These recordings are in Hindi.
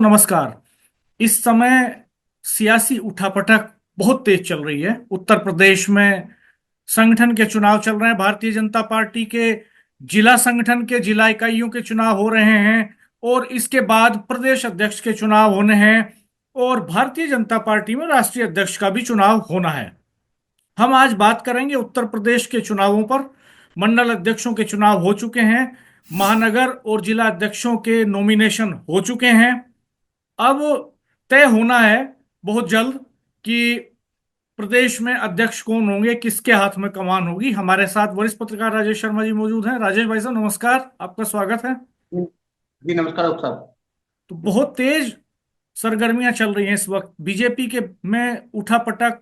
नमस्कार। इस समय सियासी उठापटक बहुत तेज चल रही है। उत्तर प्रदेश में संगठन के चुनाव चल रहे हैं। भारतीय जनता पार्टी के जिला संगठन के जिला इकाइयों के चुनाव हो रहे हैं और इसके बाद प्रदेश अध्यक्ष के चुनाव होने हैं और भारतीय जनता पार्टी में राष्ट्रीय अध्यक्ष का भी चुनाव होना है। हम आज बात करेंगे उत्तर प्रदेश के चुनावों पर। मंडल अध्यक्षों के चुनाव हो चुके हैं, महानगर और जिला अध्यक्षों के नॉमिनेशन हो चुके हैं। अब तय होना है बहुत जल्द कि प्रदेश में अध्यक्ष कौन होंगे, किसके हाथ में कमान होगी। हमारे साथ वरिष्ठ पत्रकार राजेश शर्मा जी मौजूद हैं। राजेश भाई साहब नमस्कार, आपका स्वागत है। जी नमस्कार डॉक्टर साहब। तो बहुत तेज सरगर्मियां चल रही हैं इस वक्त बीजेपी के में। उठापटक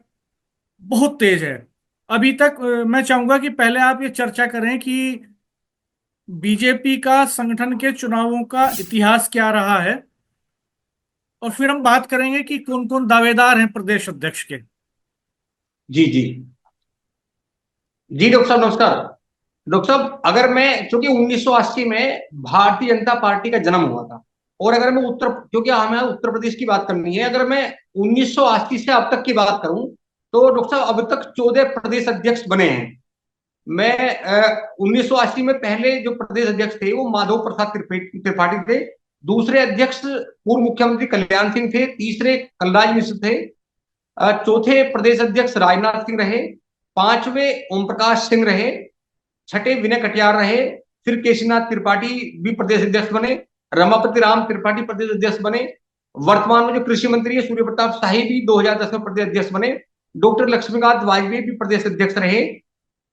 बहुत तेज है। अभी तक मैं चाहूंगा कि पहले आप ये चर्चा करें कि बीजेपी का संगठन के चुनावों का इतिहास क्या रहा है और फिर हम बात करेंगे कि कौन कौन दावेदार हैं प्रदेश अध्यक्ष के। जी जी जी डॉक्टर साहब नमस्कार। डॉक्टर साहब, अगर मैं चूंकि 1980 में भारतीय जनता पार्टी का जन्म हुआ था, और अगर मैं क्योंकि हमें उत्तर प्रदेश की बात करनी है, अगर मैं 1980 से अब तक की बात करूं तो डॉक्टर साहब अब तक 14 प्रदेश अध्यक्ष बने हैं। मैं 1980 में पहले जो प्रदेश अध्यक्ष थे वो माधव प्रसाद त्रिपाठी थे। दूसरे अध्यक्ष पूर्व मुख्यमंत्री कल्याण सिंह थे। तीसरे कलराज मिश्र थे। चौथे प्रदेश अध्यक्ष राजनाथ सिंह रहे। पांचवें ओम प्रकाश सिंह रहे। छठे विनय कटियार रहे। फिर केशीनाथ त्रिपाठी भी प्रदेश अध्यक्ष बने। रमापति राम त्रिपाठी प्रदेश अध्यक्ष बने। वर्तमान में जो कृषि मंत्री है सूर्य प्रताप शाही भी 2010 में प्रदेश अध्यक्ष बने। डॉक्टर लक्ष्मीकांत वाजपेयी भी प्रदेश अध्यक्ष रहे।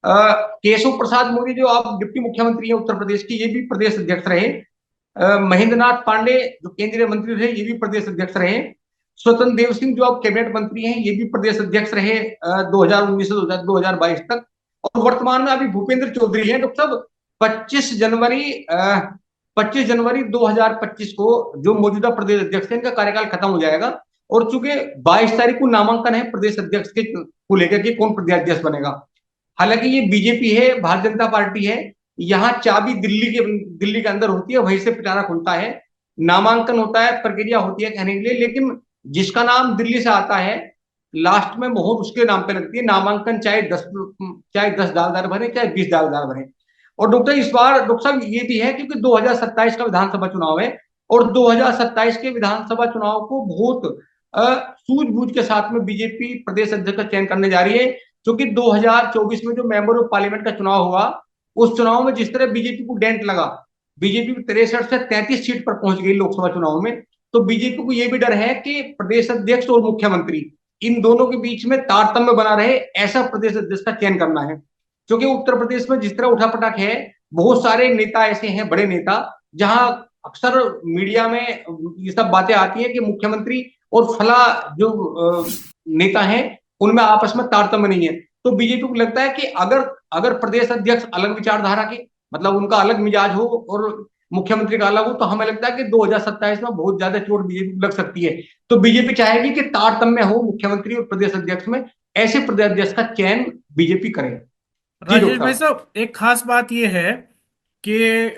केशव प्रसाद मौर्य जो आप डिप्टी मुख्यमंत्री है उत्तर प्रदेश की, ये भी प्रदेश अध्यक्ष रहे। महेंद्र नाथ पांडे जो केंद्रीय मंत्री रहे, ये भी प्रदेश अध्यक्ष रहे। स्वतंत्र देव सिंह जो अब कैबिनेट मंत्री हैं, ये भी प्रदेश अध्यक्ष रहे 2019 से 2022 तक। और वर्तमान में अभी भूपेंद्र चौधरी हैं। डॉक्टर साहब 25 जनवरी 2025 को जो मौजूदा प्रदेश अध्यक्ष है, इनका कार्यकाल खत्म हो जाएगा। और चूंकि 22 तारीख को नामांकन है प्रदेश अध्यक्ष के को लेकर के कौन प्रदेश अध्यक्ष बनेगा। हालांकि ये बीजेपी है, भारतीय जनता पार्टी है, यहाँ चाबी दिल्ली के अंदर होती है, वहीं से पिटारा खुलता है, नामांकन होता है, प्रक्रिया होती है कहने के लिए। लेकिन जिसका नाम दिल्ली से आता है, लास्ट में मोहर उसके नाम पे लगती है। नामांकन चाहे 10 दावेदार बने, चाहे 20 दावेदार बने। और डॉक्टर इस बार डॉक्टर साहब ये भी है क्योंकि 2027 का विधानसभा चुनाव है, और 2027 के विधानसभा चुनाव को बहुत सूझबूझ के साथ में बीजेपी प्रदेश अध्यक्ष का चयन करने जा रही है। क्योंकि 2024 में जो मेंबर ऑफ पार्लियामेंट का चुनाव हुआ, उस चुनाव में जिस तरह बीजेपी को डेंट लगा, बीजेपी 63 से 33 सीट पर पहुंच गई लोकसभा चुनाव में। तो बीजेपी को यह भी डर है कि प्रदेश अध्यक्ष और मुख्यमंत्री इन दोनों के बीच में तारतम्य बना रहे, ऐसा प्रदेश अध्यक्ष का चयन करना है। क्योंकि उत्तर प्रदेश में जिस तरह उठापटक है, बहुत सारे नेता ऐसे हैं, बड़े नेता, जहां अक्सर मीडिया में ये सब बातें आती है कि मुख्यमंत्री और फला जो नेता हैं उनमें आपस में तारतम्य नहीं है। तो बीजेपी को लगता है कि अगर अगर प्रदेश अध्यक्ष अलग विचारधारा के, मतलब उनका अलग मिजाज हो और मुख्यमंत्री का अलग हो, तो हमें लगता है कि 2027 में बहुत ज्यादा चोट बीजेपी को लग सकती है। तो बीजेपी चाहेगी कि तारतम्य हो मुख्यमंत्री और प्रदेश अध्यक्ष में, ऐसे प्रदेश अध्यक्ष का चयन बीजेपी करे। जी राजेश डॉक्टर भाई साहब। साहब, एक खास बात यह है कि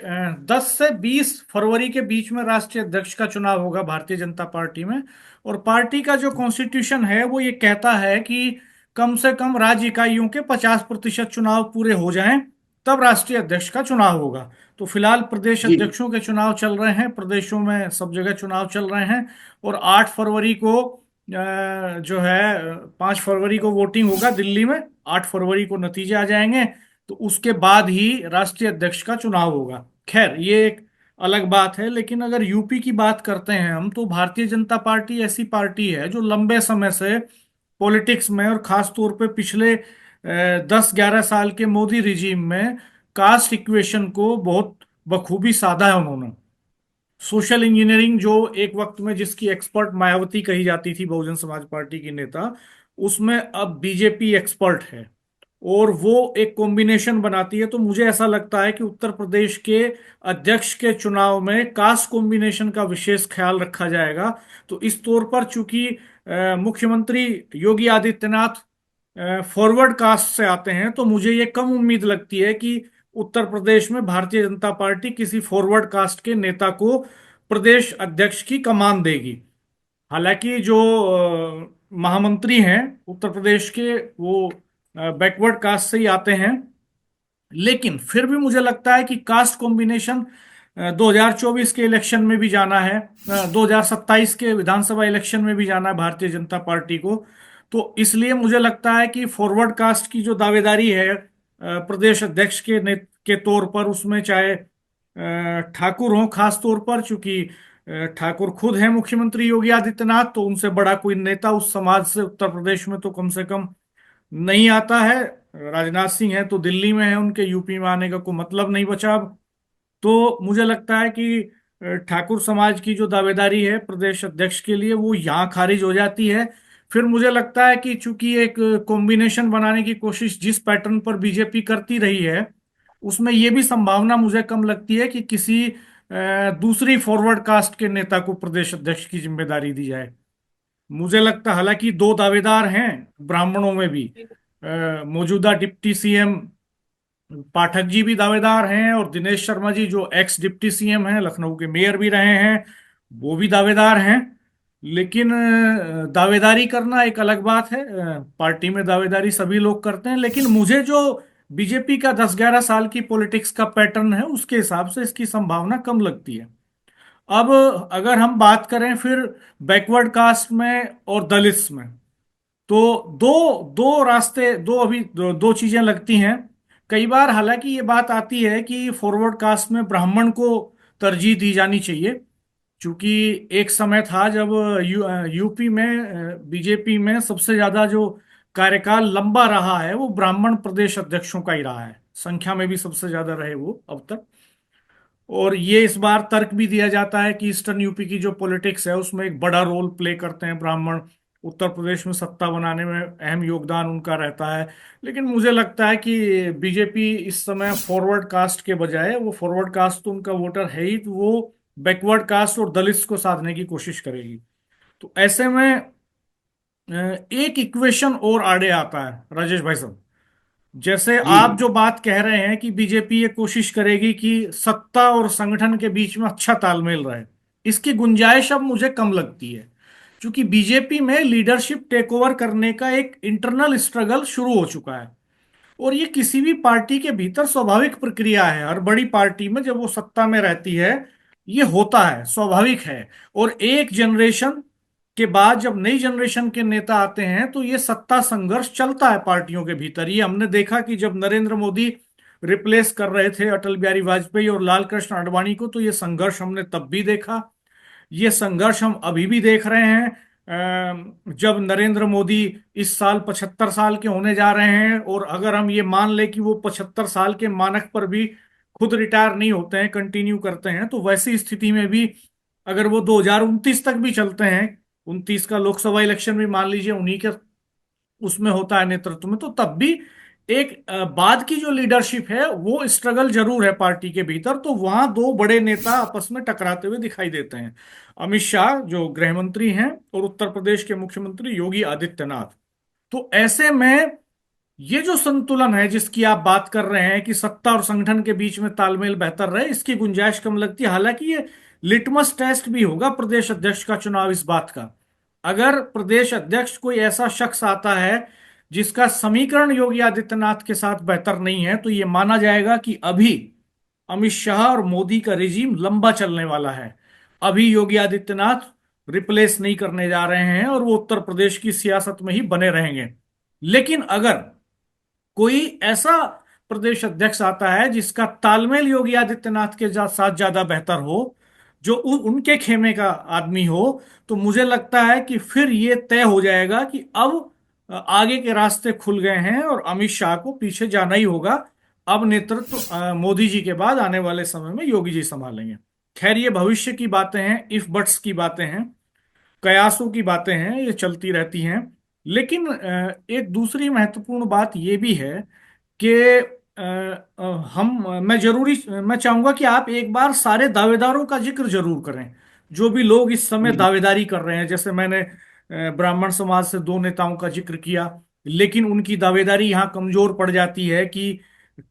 10 से 20 फरवरी के बीच में राष्ट्रीय अध्यक्ष का चुनाव होगा भारतीय जनता पार्टी में। और पार्टी का जो कॉन्स्टिट्यूशन है वो ये कहता है कि कम से कम राज्य इकाइयों के 50% चुनाव पूरे हो जाएं, तब राष्ट्रीय अध्यक्ष का चुनाव होगा। तो फिलहाल प्रदेश जी अध्यक्षों के चुनाव चल रहे हैं, प्रदेशों में सब जगह चुनाव चल रहे हैं। और 8 फरवरी को जो है 5 फरवरी को वोटिंग होगा दिल्ली में, 8 फरवरी को नतीजे आ जाएंगे। तो उसके बाद ही राष्ट्रीय अध्यक्ष का चुनाव होगा। खैर ये एक अलग बात है। लेकिन अगर यूपी की बात करते हैं हम, तो भारतीय जनता पार्टी ऐसी पार्टी है जो लंबे समय से पॉलिटिक्स में और खास तौर पे पिछले 10-11 साल के मोदी रिजीम में कास्ट इक्वेशन को बहुत बखूबी साधा है उन्होंने। सोशल इंजीनियरिंग जो एक वक्त में जिसकी एक्सपर्ट मायावती कही जाती थी, बहुजन समाज पार्टी की नेता, उसमें अब बीजेपी एक्सपर्ट है और वो एक कॉम्बिनेशन बनाती है। तो मुझे ऐसा लगता है कि उत्तर प्रदेश के अध्यक्ष के चुनाव में कास्ट कॉम्बिनेशन का विशेष ख्याल रखा जाएगा। तो इस तौर पर चूंकि मुख्यमंत्री योगी आदित्यनाथ फॉरवर्ड कास्ट से आते हैं, तो मुझे ये कम उम्मीद लगती है कि उत्तर प्रदेश में भारतीय जनता पार्टी किसी फॉरवर्ड कास्ट के नेता को प्रदेश अध्यक्ष की कमान देगी। हालांकि जो महामंत्री हैं उत्तर प्रदेश के, वो बैकवर्ड कास्ट से ही आते हैं, लेकिन फिर भी मुझे लगता है कि कास्ट कॉम्बिनेशन 2024 के इलेक्शन में भी जाना है, 2027 के विधानसभा इलेक्शन में भी जाना है भारतीय जनता पार्टी को। तो इसलिए मुझे लगता है कि फॉरवर्ड कास्ट की जो दावेदारी है प्रदेश अध्यक्ष के तौर पर, उसमें चाहे ठाकुर हों, खास तौर पर चूंकि ठाकुर खुद है मुख्यमंत्री योगी आदित्यनाथ, तो उनसे बड़ा कोई नेता उस समाज से उत्तर प्रदेश में तो कम से कम नहीं आता है। राजनाथ सिंह है तो दिल्ली में है, उनके यूपी में आने का कोई मतलब नहीं बचा अब। तो मुझे लगता है कि ठाकुर समाज की जो दावेदारी है प्रदेश अध्यक्ष के लिए, वो यहाँ खारिज हो जाती है। फिर मुझे लगता है कि चूंकि एक कॉम्बिनेशन बनाने की कोशिश जिस पैटर्न पर बीजेपी करती रही है, उसमें ये भी संभावना मुझे कम लगती है कि किसी दूसरी फॉरवर्ड कास्ट के नेता को प्रदेश अध्यक्ष की जिम्मेदारी दी जाए। मुझे लगता है, हालांकि दो दावेदार हैं ब्राह्मणों में भी, मौजूदा डिप्टी सीएम पाठक जी भी दावेदार हैं, और दिनेश शर्मा जी जो एक्स डिप्टी सीएम हैं, लखनऊ के मेयर भी रहे हैं, वो भी दावेदार हैं। लेकिन दावेदारी करना एक अलग बात है, पार्टी में दावेदारी सभी लोग करते हैं, लेकिन मुझे जो बीजेपी का 10-11 साल की पॉलिटिक्स का पैटर्न है उसके हिसाब से इसकी संभावना कम लगती है। अब अगर हम बात करें फिर बैकवर्ड कास्ट में और दलित्स में, तो दो दो रास्ते, दो चीजें लगती हैं कई बार। हालांकि ये बात आती है कि फॉरवर्ड कास्ट में ब्राह्मण को तरजीह दी जानी चाहिए, क्योंकि एक समय था जब यूपी में बीजेपी में सबसे ज्यादा जो कार्यकाल लंबा रहा है वो ब्राह्मण प्रदेश अध्यक्षों का ही रहा है, संख्या में भी सबसे ज्यादा रहे वो अब तक। और ये इस बार तर्क भी दिया जाता है कि ईस्टर्न यूपी की जो पॉलिटिक्स है उसमें एक बड़ा रोल प्ले करते हैं ब्राह्मण, उत्तर प्रदेश में सत्ता बनाने में अहम योगदान उनका रहता है। लेकिन मुझे लगता है कि बीजेपी इस समय फॉरवर्ड कास्ट के बजाय, वो फॉरवर्ड कास्ट तो उनका वोटर है ही, तो वो बैकवर्ड कास्ट और दलित्स को साधने की कोशिश करेगी। तो ऐसे में एक इक्वेशन और आड़े आता है राजेश भाई साहब। जैसे जी आप जो बात कह रहे हैं कि बीजेपी ये कोशिश करेगी कि सत्ता और संगठन के बीच में अच्छा तालमेल रहे, इसकी गुंजाइश अब मुझे कम लगती है, क्योंकि बीजेपी में लीडरशिप टेक ओवर करने का एक इंटरनल स्ट्रगल शुरू हो चुका है। और ये किसी भी पार्टी के भीतर स्वाभाविक प्रक्रिया है, हर बड़ी पार्टी में जब वो सत्ता में रहती है ये होता है, स्वाभाविक है। और एक जनरेशन के बाद जब नई जनरेशन के नेता आते हैं तो ये सत्ता संघर्ष चलता है पार्टियों के भीतर। ये हमने देखा कि जब नरेंद्र मोदी रिप्लेस कर रहे थे अटल बिहारी वाजपेयी और लाल कृष्ण आडवाणी को, तो ये संघर्ष हमने तब भी देखा, ये संघर्ष हम अभी भी देख रहे हैं। जब नरेंद्र मोदी इस साल 75 साल के होने जा रहे हैं, और अगर हम ये मान ले कि वो 75 साल के मानक पर भी खुद रिटायर नहीं होते हैं, कंटिन्यू करते हैं, तो वैसी स्थिति में भी अगर वो 2029 तक भी चलते हैं, 29 का लोकसभा इलेक्शन भी मान लीजिए उन्हीं के उसमें होता है नेतृत्व में, तो तब भी एक बाद की जो लीडरशिप है वो स्ट्रगल जरूर है पार्टी के भीतर। तो वहां दो बड़े नेता आपस में टकराते हुए दिखाई देते हैं, अमित शाह जो गृह मंत्री हैं और उत्तर प्रदेश के मुख्यमंत्री योगी आदित्यनाथ। तो ऐसे में ये जो संतुलन है जिसकी आप बात कर रहे हैं कि सत्ता और संगठन के बीच में तालमेल बेहतर रहे, इसकी गुंजाइश कम लगती है। हालांकि ये लिटमस टेस्ट भी होगा प्रदेश अध्यक्ष का चुनाव इस बात का। अगर प्रदेश अध्यक्ष कोई ऐसा शख्स आता है जिसका समीकरण योगी आदित्यनाथ के साथ बेहतर नहीं है, तो ये माना जाएगा कि अभी अमित शाह और मोदी का रिजीम लंबा चलने वाला है, अभी योगी आदित्यनाथ रिप्लेस नहीं करने जा रहे हैं और वो उत्तर प्रदेश की सियासत में ही बने रहेंगे। लेकिन अगर कोई ऐसा प्रदेश अध्यक्ष आता है जिसका तालमेल योगी आदित्यनाथ के साथ ज्यादा बेहतर हो, जो उनके खेमे का आदमी हो, तो मुझे लगता है कि फिर ये तय हो जाएगा कि अब आगे के रास्ते खुल गए हैं और अमित शाह को पीछे जाना ही होगा। अब नेतृत्व मोदी जी के बाद आने वाले समय में योगी जी संभालेंगे। खैर ये भविष्य की बातें हैं, इफ बट्स की बातें हैं, कयासों की बातें हैं, ये चलती रहती हैं। लेकिन एक दूसरी महत्वपूर्ण बात ये भी है कि मैं चाहूंगा कि आप एक बार सारे दावेदारों का जिक्र जरूर करें, जो भी लोग इस समय जी दावेदारी कर रहे हैं। जैसे मैंने ब्राह्मण समाज से दो नेताओं का जिक्र किया, लेकिन उनकी दावेदारी यहाँ कमजोर पड़ जाती है कि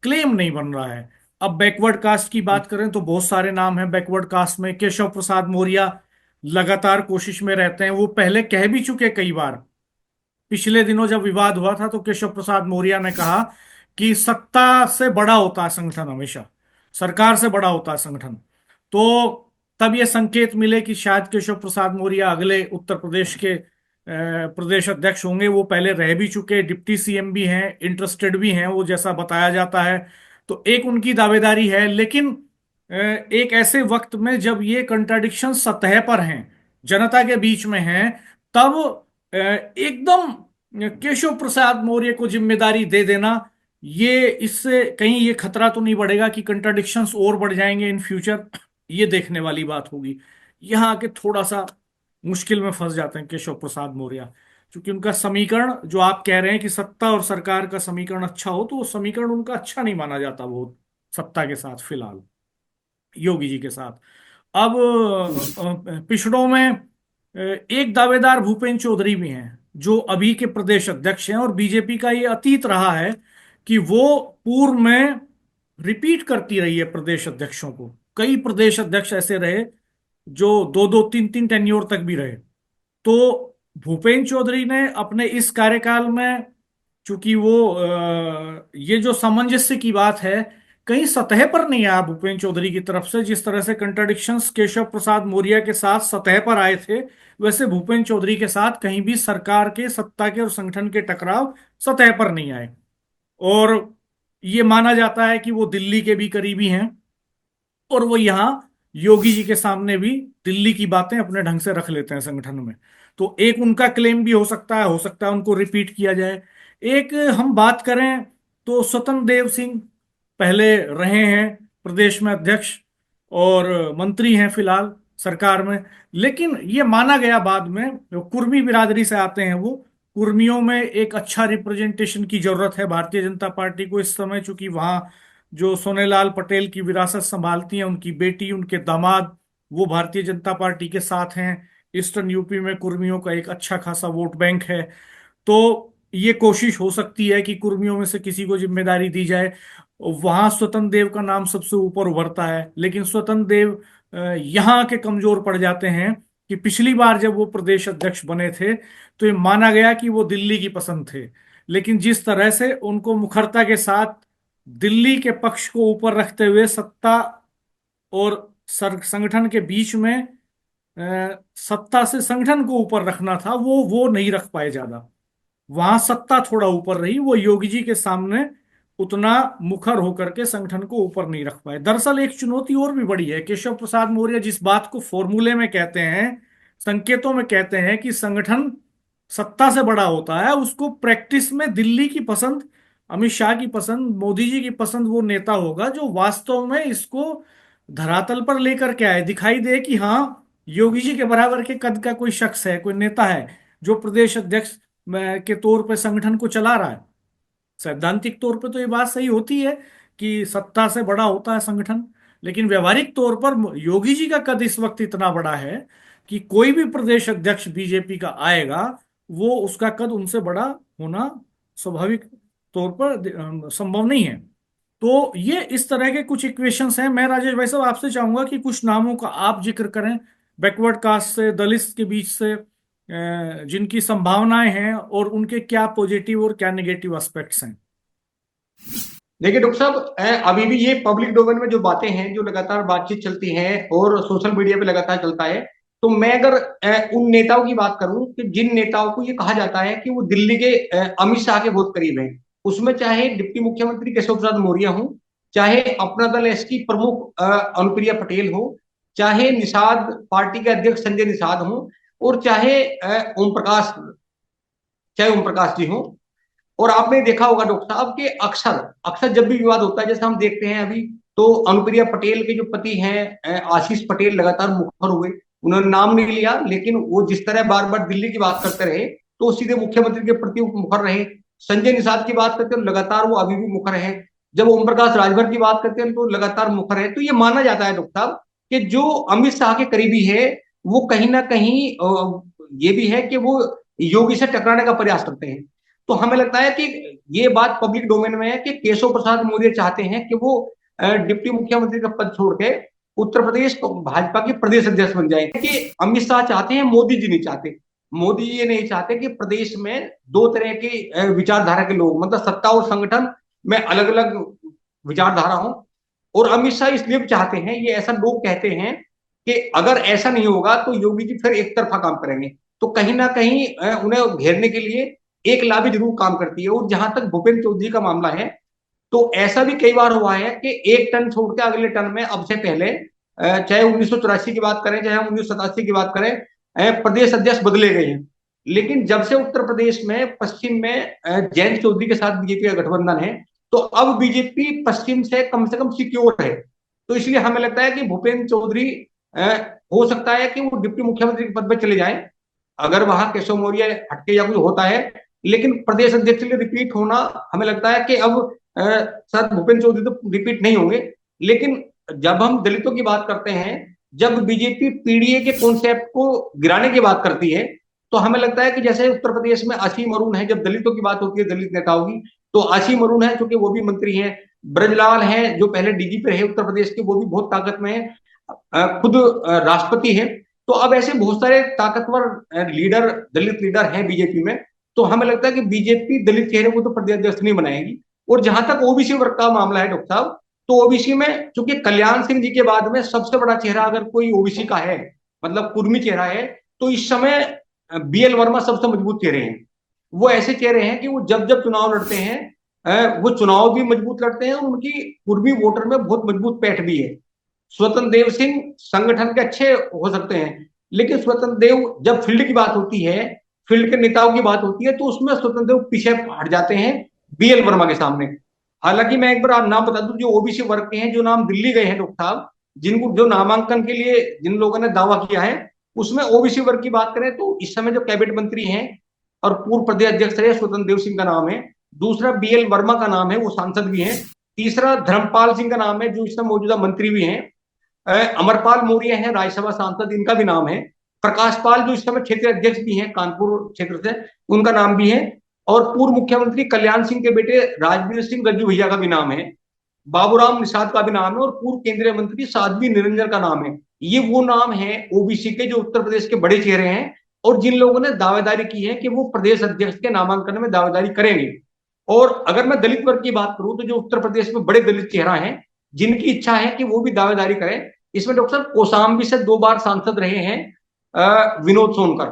क्लेम नहीं बन रहा है। अब बैकवर्ड कास्ट की बात करें तो बहुत सारे नाम हैं बैकवर्ड कास्ट में। केशव प्रसाद मौर्य लगातार कोशिश में रहते हैं। वो पहले कह भी चुके कई बार। पिछले दिनों जब विवाद हुआ था तो केशव प्रसाद मौर्य ने कहा कि सत्ता से बड़ा होता है संगठन, हमेशा सरकार से बड़ा होता है संगठन। तो तब ये संकेत मिले कि शायद केशव प्रसाद मौर्य अगले उत्तर प्रदेश के प्रदेश अध्यक्ष होंगे। वो पहले रह भी चुके, डिप्टी सीएम भी हैं, इंटरेस्टेड भी हैं वो, जैसा बताया जाता है। तो एक उनकी दावेदारी है। लेकिन एक ऐसे वक्त में जब ये कंट्राडिक्शन सतह पर हैं, जनता के बीच में हैं, तब एकदम केशव प्रसाद मौर्य को जिम्मेदारी दे देना, ये इससे कहीं ये खतरा तो नहीं बढ़ेगा कि कंट्राडिक्शंस और बढ़ जाएंगे इन फ्यूचर? ये देखने वाली बात होगी। यहाँ आके थोड़ा सा मुश्किल में फंस जाते हैं केशव प्रसाद मौर्य, क्योंकि उनका समीकरण जो आप कह रहे हैं कि सत्ता और सरकार का समीकरण अच्छा हो, तो वो समीकरण उनका अच्छा नहीं माना जाता वो सत्ता के साथ फिलहाल, योगी जी के साथ। अब पिछड़ों में एक दावेदार भूपेंद्र चौधरी भी हैं, जो अभी के प्रदेश अध्यक्ष हैं। और बीजेपी का ये अतीत रहा है कि वो पूर्व में रिपीट करती रही है प्रदेश अध्यक्षों को। कई प्रदेश अध्यक्ष ऐसे रहे जो दो दो तीन तीन टेन्योर तक भी रहे। तो भूपेंद्र चौधरी ने अपने इस कार्यकाल में, चूंकि वो ये जो सामंजस्य की बात है, कहीं सतह पर नहीं आया भूपेंद्र चौधरी की तरफ से। जिस तरह से कंट्राडिक्शंस केशव प्रसाद मौर्य के साथ सतह पर आए थे, वैसे भूपेंद्र चौधरी के साथ कहीं भी सरकार के, सत्ता के और संगठन के टकराव सतह पर नहीं आए। और ये माना जाता है कि वो दिल्ली के भी करीबी हैं, और वो यहाँ योगी जी के सामने भी दिल्ली की बातें अपने ढंग से रख लेते हैं संगठन में। तो एक उनका क्लेम भी हो सकता है उनको रिपीट किया जाए। एक हम बात करें तो स्वतंत्र देव सिंह पहले रहे हैं प्रदेश में अध्यक्ष, और मंत्री हैं फिलहाल सरकार में। लेकिन ये माना गया बाद में, जो कुर्मी बिरादरी से आते हैं वो, कुर्मियों में एक अच्छा रिप्रेजेंटेशन की जरूरत है भारतीय जनता पार्टी को इस समय, चूंकि वहां जो सोनेलाल पटेल की विरासत संभालती हैं, उनकी बेटी, उनके दामाद, वो भारतीय जनता पार्टी के साथ हैं। ईस्टर्न यूपी में कुर्मियों का एक अच्छा खासा वोट बैंक है। तो ये कोशिश हो सकती है कि कुर्मियों में से किसी को जिम्मेदारी दी जाए। वहां स्वतंत्र देव का नाम सबसे ऊपर उभरता है। लेकिन स्वतंत्र देव यहाँ के कमजोर पड़ जाते हैं कि पिछली बार जब वो प्रदेश अध्यक्ष बने थे तो ये माना गया कि वो दिल्ली की पसंद थे। लेकिन जिस तरह से उनको मुखरता के साथ दिल्ली के पक्ष को ऊपर रखते हुए सत्ता और संगठन के बीच में, सत्ता से संगठन को ऊपर रखना था, वो नहीं रख पाए ज्यादा। वहां सत्ता थोड़ा ऊपर रही, वो योगी जी के सामने उतना मुखर होकर के संगठन को ऊपर नहीं रख पाए। दरअसल एक चुनौती और भी बड़ी है। केशव प्रसाद मौर्य जिस बात को फॉर्मूले में कहते हैं, संकेतों में कहते हैं कि संगठन सत्ता से बड़ा होता है, उसको प्रैक्टिस में दिल्ली की पसंद, अमित शाह की पसंद, मोदी जी की पसंद वो नेता होगा जो वास्तव में इसको धरातल पर लेकर के आए, दिखाई दे कि हाँ, योगी जी के बराबर के कद का कोई शख्स है, कोई नेता है जो प्रदेश अध्यक्ष के तौर पे संगठन को चला रहा है। सैद्धांतिक तौर पे तो ये बात सही होती है कि सत्ता से बड़ा होता है संगठन। लेकिन व्यवहारिक तौर पर योगी जी का कद इस वक्त इतना बड़ा है कि कोई भी प्रदेश अध्यक्ष बीजेपी का आएगा, वो उसका कद उनसे बड़ा होना स्वाभाविक तौर पर संभव नहीं है। तो ये इस तरह के कुछ इक्वेशंस हैं। मैं राजेश भाई साहब आपसे चाहूंगा कि कुछ नामों का आप जिक्र करें, बैकवर्ड कास्ट से, दलित के बीच से, जिनकी संभावनाएं हैं और उनके क्या पॉजिटिव और क्या नेगेटिव एस्पेक्ट्स हैं। देखिए डॉक्टर साहब, अभी भी ये पब्लिक डोमेन में जो बातें हैं, जो लगातार बातचीत चलती है और सोशल मीडिया पे लगातार चलता है, तो मैं अगर उन नेताओं की बात करूं कि जिन नेताओं को ये कहा जाता है कि वो दिल्ली के अमित शाह के बहुत करीब हैं, उसमें चाहे डिप्टी मुख्यमंत्री केशव प्रसाद मौर्य हो, चाहे अपना दल एस की प्रमुख अनुप्रिया पटेल हो, चाहे निषाद पार्टी के अध्यक्ष संजय निषाद हो, और चाहे ओम प्रकाश जी हो। और आपने देखा होगा डॉक्टर साहब कि अक्सर अक्सर जब भी विवाद होता है, जैसे हम देखते हैं अभी, तो अनुप्रिया पटेल के जो पति हैं आशीष पटेल लगातार मुखर हुए। उन्होंने नाम नहीं लिया, लेकिन वो जिस तरह बार बार दिल्ली की बात करते रहे, तो सीधे मुख्यमंत्री के प्रति मुखर रहे। संजय निषाद की बात करते हैं, लगातार वो अभी भी मुखर है। जब ओम प्रकाश राजभर की बात करते हैं तो लगातार मुखर है। तो ये माना जाता है डॉक्टर साहब कि जो अमित शाह के करीबी है, वो कहीं ना कहीं ये भी है कि वो योगी से टकराने का प्रयास करते हैं। तो हमें लगता है कि ये बात पब्लिक डोमेन में है कि केशव प्रसाद मौर्य चाहते हैं कि वो डिप्टी मुख्यमंत्री का पद छोड़ के उत्तर प्रदेश भाजपा के प्रदेश अध्यक्ष बन जाए। कि अमित शाह चाहते हैं, मोदी जी नहीं चाहते। मोदी जी ये नहीं चाहते कि प्रदेश में दो तरह की विचारधारा के लोग, मतलब सत्ता और संगठन में अलग अलग विचारधारा हो। और अमित शाह इसलिए भी चाहते हैं, ये ऐसा लोग कहते हैं कि अगर ऐसा नहीं होगा तो योगी जी फिर एक तरफा काम करेंगे। तो कहीं ना कहीं उन्हें घेरने के लिए एक लाभी जरूर काम करती है। और जहां तक भूपेंद्र चौधरी का मामला है, तो ऐसा भी कई बार हुआ है कि एक टर्न छोड़ के अगले टर्न में, अब से पहले चाहे 1984 की बात करें, चाहे 1987 की बात करें, प्रदेश अध्यक्ष बदले गए हैं। लेकिन जब से उत्तर प्रदेश में पश्चिम में जयंत चौधरी के साथ बीजेपी का गठबंधन है, तो अब बीजेपी पश्चिम से कम सिक्योर है। तो इसलिए हमें लगता है कि भूपेंद्र चौधरी हो सकता है कि वो डिप्टी मुख्यमंत्री के पद पर चले जाएं, अगर वहां केशव मौर्य हटके या कुछ होता है। लेकिन प्रदेश अध्यक्ष के लिए रिपीट होना, हमें लगता है कि अब शायद भूपेंद्र चौधरी तो रिपीट नहीं होंगे। लेकिन जब हम दलितों की बात करते हैं, जब बीजेपी पीडीए के कॉन्सेप्ट को गिराने की बात करती है, तो हमें लगता है कि जैसे उत्तर प्रदेश में असीम अरुण है, जब दलितों की बात होती है, दलित नेताओं की, तो असीम अरुण है क्योंकि वो भी मंत्री हैं। ब्रजलाल है जो पहले डीजीपी रहे उत्तर प्रदेश के, वो भी बहुत ताकत में है, खुद राष्ट्रपति है। तो अब ऐसे बहुत सारे ताकतवर लीडर, दलित लीडर हैं बीजेपी में। तो हमें लगता है कि बीजेपी दलित चेहरे को तो प्रदेश अध्यक्ष नहीं बनाएगी। और जहां तक ओबीसी वर्ग का मामला है डॉक्टर साहब, तो ओबीसी में चूंकि कल्याण सिंह जी के बाद में सबसे बड़ा चेहरा अगर कोई ओबीसी का है, मतलब कुर्मी चेहरा है, तो इस समय बीएल वर्मा सबसे मजबूत चेहरे हैं। वो ऐसे चेहरे हैं कि वो जब जब चुनाव लड़ते हैं, वो चुनाव भी मजबूत लड़ते हैं और उनकी कुर्मी वोटर में बहुत मजबूत पैठ भी है। स्वतंत्र देव सिंह संगठन के अच्छे हो सकते हैं, लेकिन स्वतंत्र देव जब फील्ड की बात होती है, फील्ड के नेताओं की बात होती है, तो उसमें स्वतंत्र देव पीछे हट जाते हैं बीएल वर्मा के सामने। हालांकि मैं एक बार आप नाम बता दूं, जो ओबीसी वर्ग के हैं, जो नाम दिल्ली गए हैं डॉक्टर साहब, जिनको जो नामांकन के लिए जिन लोगों ने दावा किया है, उसमें ओबीसी वर्ग की बात करें तो इस समय जो कैबिनेट मंत्री हैं और पूर्व प्रदेश अध्यक्ष रहे स्वतंत्र देव सिंह का नाम है। दूसरा बीएल वर्मा का नाम है, वो सांसद भी हैं। तीसरा धर्मपाल सिंह का नाम है, जो इस समय मौजूदा मंत्री भी हैं। अमरपाल मौर्य हैं राज्यसभा सांसद, इनका भी नाम है। प्रकाश पाल जो इस समय क्षेत्रीय अध्यक्ष भी हैं कानपुर क्षेत्र से, उनका नाम भी है। और पूर्व मुख्यमंत्री कल्याण सिंह के बेटे राजवीर सिंह गज्जू भैया का भी नाम है। बाबूराम निषाद का भी नाम है और पूर्व केंद्रीय मंत्री साध्वी निरंजन का नाम है। ये वो नाम है ओबीसी के जो उत्तर प्रदेश के बड़े चेहरे हैं और जिन लोगों ने दावेदारी की है कि वो प्रदेश अध्यक्ष के नामांकन में दावेदारी करेंगे। और अगर मैं दलित वर्ग की बात करूं, तो जो उत्तर प्रदेश में बड़े दलित चेहरा हैं जिनकी इच्छा है कि वो भी दावेदारी करें, इसमें डॉक्टर साहब कौशाम्बी से 2 बार सांसद रहे हैं विनोद सोनकर।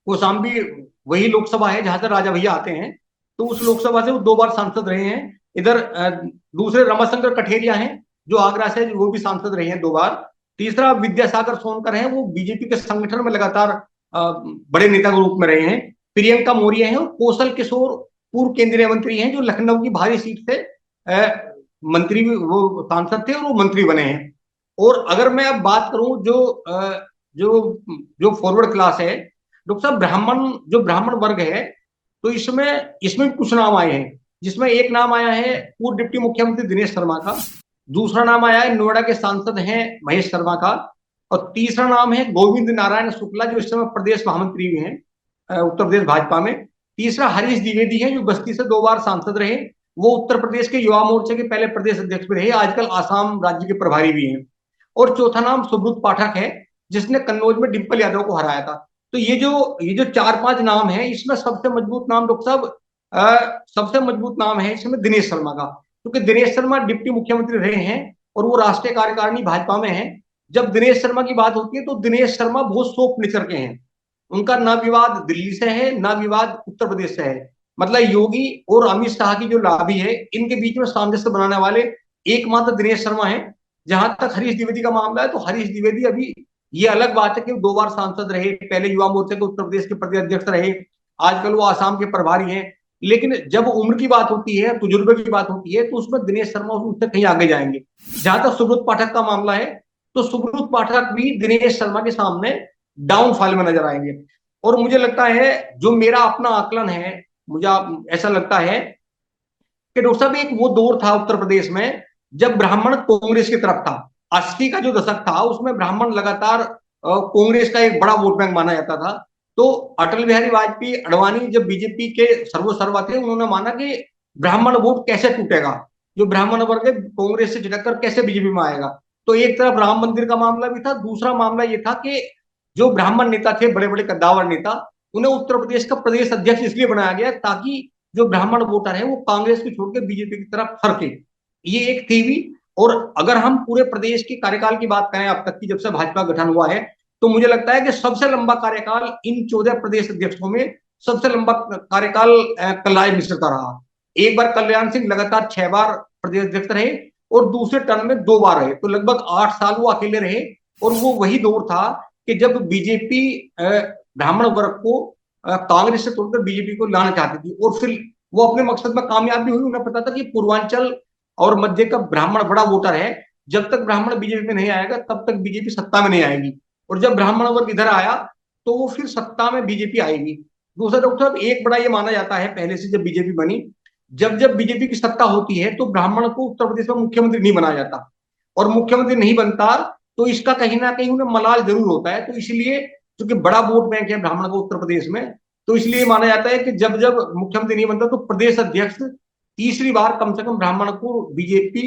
कौशाम्बी वही लोकसभा है जहां से राजा भैया आते हैं, तो उस लोकसभा से वो 2 बार सांसद रहे हैं। इधर दूसरे रमाशंकर कठेरिया हैं जो आगरा से, वो भी सांसद रहे हैं 2 बार। तीसरा विद्यासागर सोनकर हैं, वो बीजेपी के संगठन में लगातार बड़े नेता के रूप में रहे हैं। प्रियंका मौर्य हैं और कौशल किशोर पूर्व केंद्रीय मंत्री हैं, जो लखनऊ की भारी सीट से मंत्री भी, वो सांसद थे और वो मंत्री बने हैं। और अगर मैं अब बात करूं जो जो फॉरवर्ड क्लास है डॉक्टर साहब, जो ब्राह्मण वर्ग है, तो इसमें कुछ नाम आए हैं, जिसमें एक नाम आया है पूर्व डिप्टी मुख्यमंत्री दिनेश शर्मा का। दूसरा नाम आया है नोएडा के सांसद हैं महेश शर्मा का। और तीसरा नाम है गोविंद नारायण शुक्ला, जो इस समय प्रदेश महामंत्री भी हैं उत्तर प्रदेश भाजपा में। तीसरा हरीश द्विवेदी है, जो बस्ती से 2 बार सांसद रहे, वो उत्तर प्रदेश के युवा मोर्चे के पहले प्रदेश अध्यक्ष भी रहे, आजकल आसाम राज्य के प्रभारी भी हैं। और चौथा नाम सुब्रत पाठक है, जिसने कन्नौज में डिंपल यादव को हराया था। तो ये जो 4-5 नाम है, इसमें सबसे मजबूत नाम डॉक्टर साहब, सबसे मजबूत नाम है इसमें दिनेश शर्मा का, क्योंकि दिनेश शर्मा डिप्टी मुख्यमंत्री रहे हैं और वो राष्ट्रीय कार्यकारिणी भाजपा में है। जब दिनेश शर्मा की बात होती है तो दिनेश शर्मा बहुत सॉफ्ट नेचर के हैं। उनका ना विवाद दिल्ली से है, ना विवाद उत्तर प्रदेश से है। मतलब योगी और अमित शाह की जो लॉबी है, इनके बीच में सामंजस्य बनाने वाले एकमात्र दिनेश शर्मा है। जहां तक हरीश द्विवेदी का मामला है, तो हरीश द्विवेदी अभी, ये अलग बात है कि 2 बार सांसद रहे, पहले युवा मोर्चे के उत्तर प्रदेश के प्रदेश अध्यक्ष रहे, आजकल वो आसाम के प्रभारी हैं। लेकिन जब उम्र की बात होती है, तजुर्बे की बात होती है, तो उसमें दिनेश शर्मा उससे कहीं आगे जाएंगे। जहां तक सुब्रत पाठक का मामला है, तो सुब्रत पाठक भी दिनेश शर्मा के सामने डाउनफॉल में नजर आएंगे। और मुझे लगता है, जो मेरा अपना आकलन है, मुझे ऐसा लगता है कि डॉक्टर साहब एक वो दौर था उत्तर प्रदेश में जब ब्राह्मण कांग्रेस की तरफ था। 80 का जो दशक था, उसमें ब्राह्मण लगातार कांग्रेस का एक बड़ा वोट बैंक माना जाता था। तो अटल बिहारी वाजपेयी, अडवाणी जब बीजेपी के सर्वोसर्वा थे, उन्होंने माना कि ब्राह्मण वोट कैसे टूटेगा, जो ब्राह्मण वर्ग है कांग्रेस से झिटक कर कैसे बीजेपी में आएगा। तो एक तरफ राम मंदिर का मामला भी था, दूसरा मामला ये था कि जो ब्राह्मण नेता थे, बड़े बड़े कद्दावर नेता, उन्हें उत्तर प्रदेश का प्रदेश अध्यक्ष इसलिए बनाया गया ताकि जो ब्राह्मण वोटर है वो कांग्रेस को छोड़कर बीजेपी की तरफ फरके। ये एक थी भी। और अगर हम पूरे प्रदेश के कार्यकाल की बात करें अब तक की, जब से भाजपा गठन हुआ है, तो मुझे लगता है कि सबसे लंबा कार्यकाल इन 14 प्रदेश अध्यक्षों में, सबसे लंबा कार्यकाल कलराज मिश्र का रहा। एक बार कल्याण सिंह लगातार 6 बार प्रदेश अध्यक्ष रहे और दूसरे टर्म में 2 बार रहे, तो लगभग 8 साल वो अकेले रहे। और वो वही दौर था कि जब बीजेपी ब्राह्मण वर्ग को कांग्रेस से तोड़कर बीजेपी को लाना चाहती थी, और फिर वो अपने मकसद में कामयाब भी हुई। उन्हें पता था कि पूर्वांचल और मध्य का ब्राह्मण बड़ा वोटर है, जब तक ब्राह्मण बीजेपी में नहीं आएगा तब तक बीजेपी सत्ता में नहीं आएगी, और जब ब्राह्मण वर्ग इधर आया तो वो फिर सत्ता में बीजेपी आएगी। दूसरा डॉक्टर साहब, एक बड़ा ये माना जाता है पहले से, जब बीजेपी बनी, जब जब बीजेपी की सत्ता होती है तो ब्राह्मण को उत्तर प्रदेश में मुख्यमंत्री नहीं बनाया जाता, और मुख्यमंत्री नहीं बनता तो इसका कहीं ना कहीं उन्हें मलाल जरूर होता है। तो इसलिए, क्योंकि बड़ा वोट बैंक है ब्राह्मण का उत्तर प्रदेश में, तो इसलिए माना जाता है कि जब जब मुख्यमंत्री नहीं बनता तो प्रदेश अध्यक्ष तीसरी बार कम से कम ब्राह्मण को बीजेपी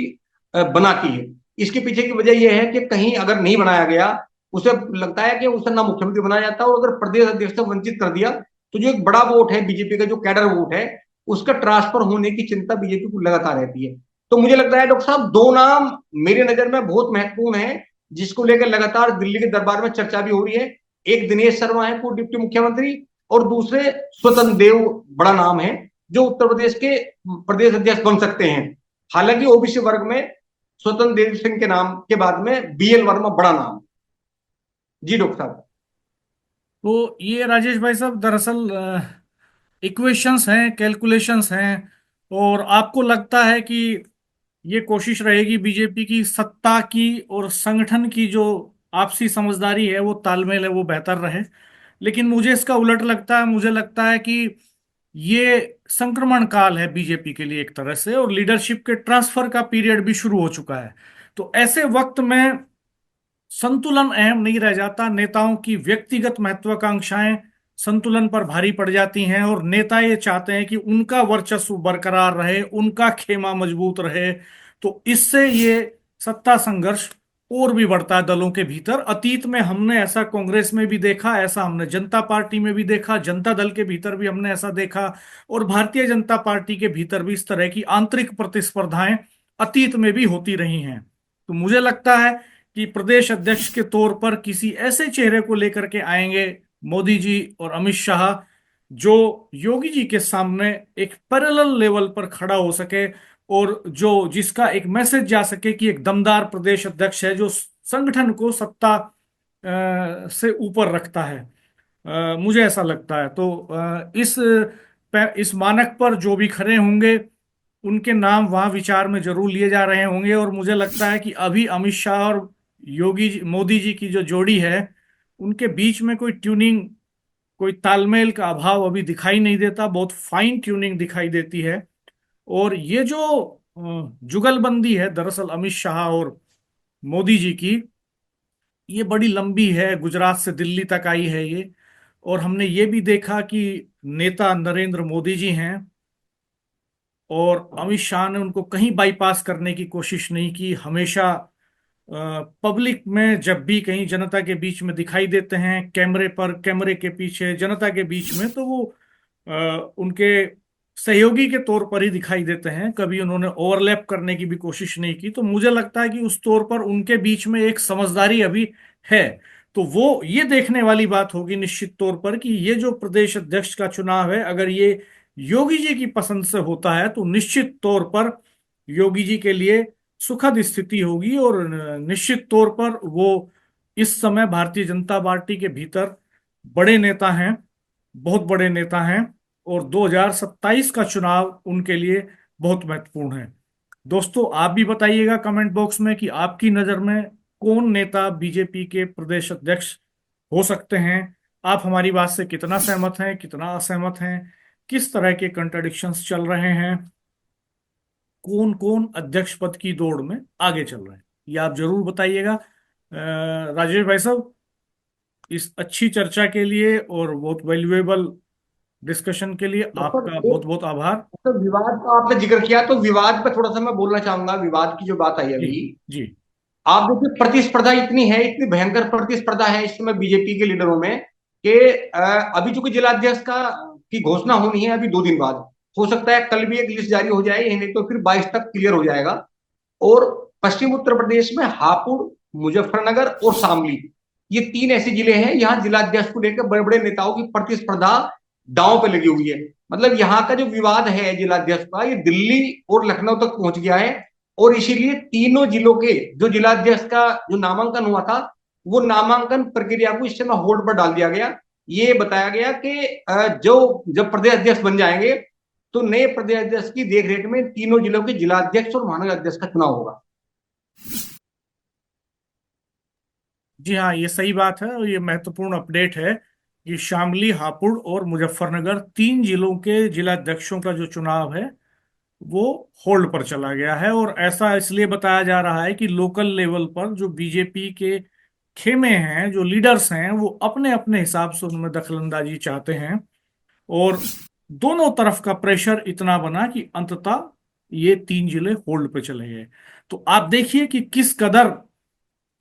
बनाती है। इसके पीछे की वजह यह है कि कहीं अगर नहीं बनाया गया, उसे लगता है कि उसे ना मुख्यमंत्री बनाया जाता, और अगर प्रदेश अध्यक्ष से वंचित कर दिया तो जो एक बड़ा वोट है बीजेपी का, जो कैडर वोट है, उसका ट्रांसफर होने की चिंता बीजेपी को लगातार रहती है। तो मुझे लगता है डॉक्टर साहब, 2 नाम मेरे नजर में बहुत महत्वपूर्ण है, जिसको लेकर लगातार दिल्ली के दरबार में चर्चा भी हो रही है। एक दिनेश शर्मा है पूर्व डिप्टी मुख्यमंत्री, और दूसरे स्वतंत्र देव बड़ा नाम है, जो उत्तर प्रदेश के प्रदेश अध्यक्ष बन सकते हैं। हालांकि ओबीसी वर्ग में स्वतंत्र देव सिंह के नाम के बाद में बीएल वर्मा बड़ा नाम। जी डॉक्टर साहब। तो ये राजेश भाई साहब दरअसल इक्वेशंस हैं, कैलकुलेशंस हैं, और आपको लगता है कि ये कोशिश रहेगी बीजेपी की सत्ता की और संगठन की जो आपसी समझदारी है, वो तालमेल है, वो बेहतर रहे। लेकिन मुझे इसका उलट लगता है। मुझे लगता है कि ये संक्रमण काल है बीजेपी के लिए एक तरह से, और लीडरशिप के ट्रांसफर का पीरियड भी शुरू हो चुका है। तो ऐसे वक्त में संतुलन अहम नहीं रह जाता। नेताओं की व्यक्तिगत महत्वाकांक्षाएं संतुलन पर भारी पड़ जाती हैं, और नेता ये चाहते हैं कि उनका वर्चस्व बरकरार रहे, उनका खेमा मजबूत रहे। तो इससे ये सत्ता संघर्ष और भी बढ़ता है दलों के भीतर। अतीत में हमने ऐसा कांग्रेस में भी देखा, ऐसा हमने जनता पार्टी में भी देखा, जनता दल के भीतर भी हमने ऐसा देखा, और भारतीय जनता पार्टी के भीतर भी इस तरह की आंतरिक प्रतिस्पर्धाएं अतीत में भी होती रही हैं। तो मुझे लगता है कि प्रदेश अध्यक्ष के तौर पर किसी ऐसे चेहरे को लेकर के आएंगे मोदी जी और अमित शाह, जो योगी जी के सामने एक पैरेलल लेवल पर खड़ा हो सके, और जो जिसका एक मैसेज जा सके कि एक दमदार प्रदेश अध्यक्ष है जो संगठन को सत्ता से ऊपर रखता है। मुझे ऐसा लगता है। तो इस मानक पर जो भी खड़े होंगे, उनके नाम वहां विचार में जरूर लिए जा रहे होंगे। और मुझे लगता है कि अभी अमित शाह और मोदी जी की जो जोड़ी है, उनके बीच में कोई ट्यूनिंग, कोई तालमेल का अभाव अभी दिखाई नहीं देता। बहुत फाइन ट्यूनिंग दिखाई देती है। और ये जो जुगलबंदी है दरअसल अमित शाह और मोदी जी की, ये बड़ी लंबी है, गुजरात से दिल्ली तक आई है ये। और हमने ये भी देखा कि नेता नरेंद्र मोदी जी हैं, और अमित शाह ने उनको कहीं बाईपास करने की कोशिश नहीं की। हमेशा पब्लिक में जब भी कहीं जनता के बीच में दिखाई देते हैं, कैमरे पर, कैमरे के पीछे, जनता के बीच में, तो वो उनके सहयोगी के तौर पर ही दिखाई देते हैं। कभी उन्होंने ओवरलैप करने की भी कोशिश नहीं की। तो मुझे लगता है कि उस तौर पर उनके बीच में एक समझदारी अभी है। तो वो ये देखने वाली बात होगी निश्चित तौर पर कि ये जो प्रदेश अध्यक्ष का चुनाव है, अगर ये योगी जी की पसंद से होता है तो निश्चित तौर पर योगी जी के लिए सुखद स्थिति होगी। और निश्चित तौर पर वो इस समय भारतीय जनता पार्टी के भीतर बड़े नेता हैं, बहुत बड़े नेता हैं, और 2027 का चुनाव उनके लिए बहुत महत्वपूर्ण है। दोस्तों, आप भी बताइएगा कमेंट बॉक्स में कि आपकी नज़र में कौन नेता बीजेपी के प्रदेश अध्यक्ष हो सकते हैं। आप हमारी बात से कितना सहमत हैं, कितना असहमत हैं, किस तरह के कंट्राडिक्शंस चल रहे हैं, कौन कौन अध्यक्ष पद की दौड़ में आगे चल रहे हैं, ये आप जरूर बताइएगा। राजेश भाई साहब, इस अच्छी चर्चा के लिए और बहुत वैल्यूएबल डिस्कशन के लिए डॉक्टर आपका बहुत एक, बहुत आभार। तो विवाद का आपने जिक्र किया, तो विवाद पे थोड़ा सा मैं बोलना चाहूंगा। विवाद की जो बात आई जी। अभी, जी। आप देखिए प्रतिस्पर्धा इतनी है, इतनी भयंकर प्रतिस्पर्धा है इस समय बीजेपी के लीडरों में कि अभी चूंकि जिलाध्यक्ष का की घोषणा होनी है अभी 2 दिन बाद, हो सकता है कल भी एक लिस्ट जारी हो जाए, नहीं तो फिर 22 तक क्लियर हो जाएगा। और पश्चिम उत्तर प्रदेश में हापुड़, मुजफ्फरनगर और शामली, ये 3 ऐसे जिले हैं, यहाँ जिलाध्यक्ष को लेकर बड़े बड़े नेताओं की प्रतिस्पर्धा दांव पे लगी हुई है। मतलब यहाँ का जो विवाद है जिलाध्यक्ष का, ये दिल्ली और लखनऊ तक पहुंच गया है। और इसीलिए तीनों जिलों के जो जिलाध्यक्ष का जो नामांकन हुआ था, वो नामांकन प्रक्रिया को इस समय होल्ड पर डाल दिया गया। ये बताया गया कि जो जब प्रदेश अध्यक्ष बन जाएंगे, तो नए प्रदेश अध्यक्ष की देखरेख में तीनों जिलों के जिलाध्यक्ष और महानगर अध्यक्ष का चुनाव होगा। जी हाँ, ये सही बात है और ये महत्वपूर्ण अपडेट है कि शामली, हापुड़ और मुजफ्फरनगर, 3 जिलों के जिलाध्यक्षों का जो चुनाव है वो होल्ड पर चला गया है। और ऐसा इसलिए बताया जा रहा है कि लोकल लेवल पर जो बीजेपी के खेमे हैं, जो लीडर्स हैं, वो अपने अपने हिसाब से उनमें दखलंदाजी चाहते हैं। और दोनों तरफ का प्रेशर इतना बना कि अंततः ये 3 जिले होल्ड पे चले गए। तो आप देखिए कि किस कदर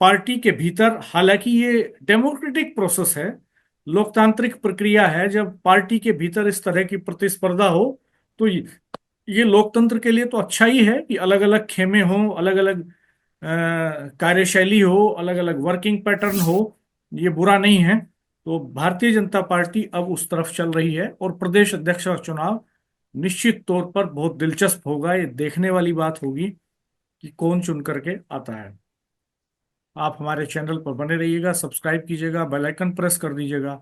पार्टी के भीतर, हालांकि ये डेमोक्रेटिक प्रोसेस है, लोकतांत्रिक प्रक्रिया है, जब पार्टी के भीतर इस तरह की प्रतिस्पर्धा हो तो ये लोकतंत्र के लिए तो अच्छा ही है कि अलग अलग खेमे हों, अलग अलग कार्यशैली हो, अलग अलग वर्किंग पैटर्न हो। ये बुरा नहीं है। तो भारतीय जनता पार्टी अब उस तरफ चल रही है और प्रदेश अध्यक्ष का चुनाव निश्चित तौर पर बहुत दिलचस्प होगा। ये देखने वाली बात होगी कि कौन चुन करके आता है। आप हमारे चैनल पर बने रहिएगा, सब्सक्राइब कीजिएगा, बेल आइकन प्रेस कर दीजिएगा,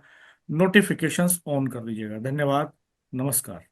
नोटिफिकेशंस ऑन कर दीजिएगा। धन्यवाद। नमस्कार।